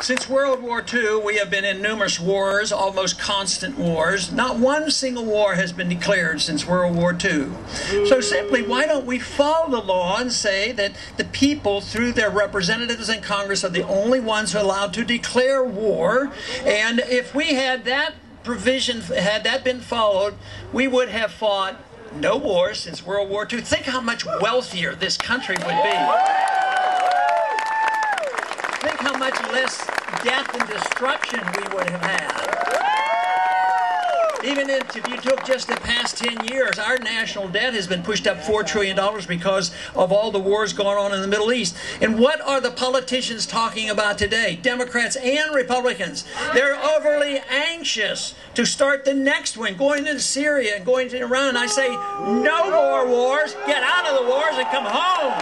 Since World War II, we have been in numerous wars, almost constant wars. Not one single war has been declared since World War II. So simply, why don't we follow the law and say that the people, through their representatives in Congress, are the only ones who are allowed to declare war? And if we had that provision, had that been followed, we would have fought no wars since World War II. Think how much wealthier this country would be. Think how much less death and destruction we would have had. Even if you took just the past 10 years, our national debt has been pushed up $4 trillion because of all the wars going on in the Middle East. And what are the politicians talking about today? Democrats and Republicans. They're overly anxious to start the next one, going into Syria and going to Iran. I say, no more wars. Get out of the wars and come home.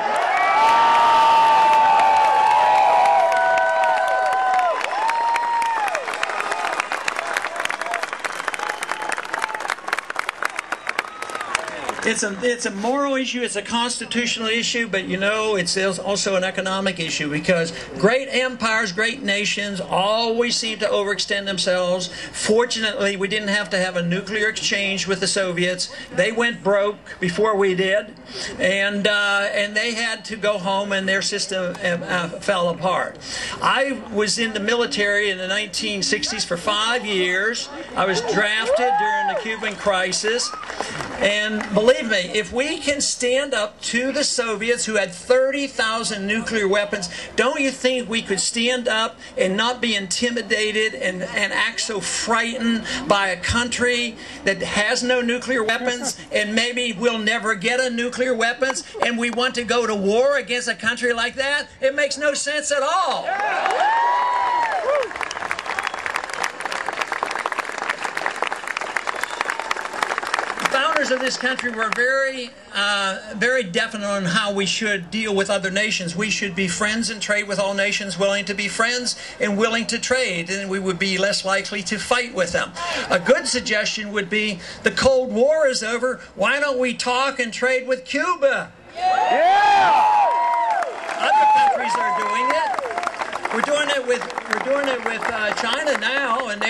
It's a moral issue, it's a constitutional issue, but you know, it's also an economic issue because great empires, great nations always seem to overextend themselves. Fortunately, we didn't have to have a nuclear exchange with the Soviets. They went broke before we did, and they had to go home and their system fell apart. I was in the military in the 1960s for 5 years. I was drafted during the Cuban crisis. And believe me, if we can stand up to the Soviets who had 30,000 nuclear weapons, don't you think we could stand up and not be intimidated and act so frightened by a country that has no nuclear weapons and maybe will never get a nuclear weapons and we want to go to war against a country like that? It makes no sense at all. Of this country were very definite on how we should deal with other nations. We should be friends and trade with all nations, willing to be friends and willing to trade, and we would be less likely to fight with them. A good suggestion would be, the Cold War is over, why don't we talk and trade with Cuba? Yeah! Other countries are doing it. We're doing it with China now, and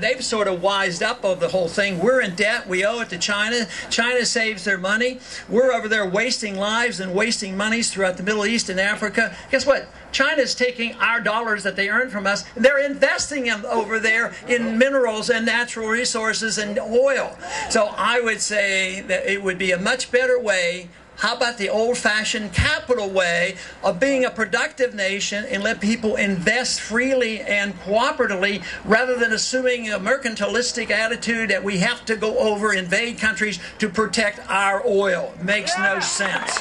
they've sort of wised up of the whole thing. We're in debt. We owe it to China. China saves their money. We're over there wasting lives and wasting monies throughout the Middle East and Africa. Guess what? China's taking our dollars that they earn from us, and they're investing them over there in minerals and natural resources and oil. So I would say that it would be a much better way. How about the old-fashioned capital way of being a productive nation and let people invest freely and cooperatively rather than assuming a mercantilistic attitude that we have to go over invade countries to protect our oil? Makes no sense.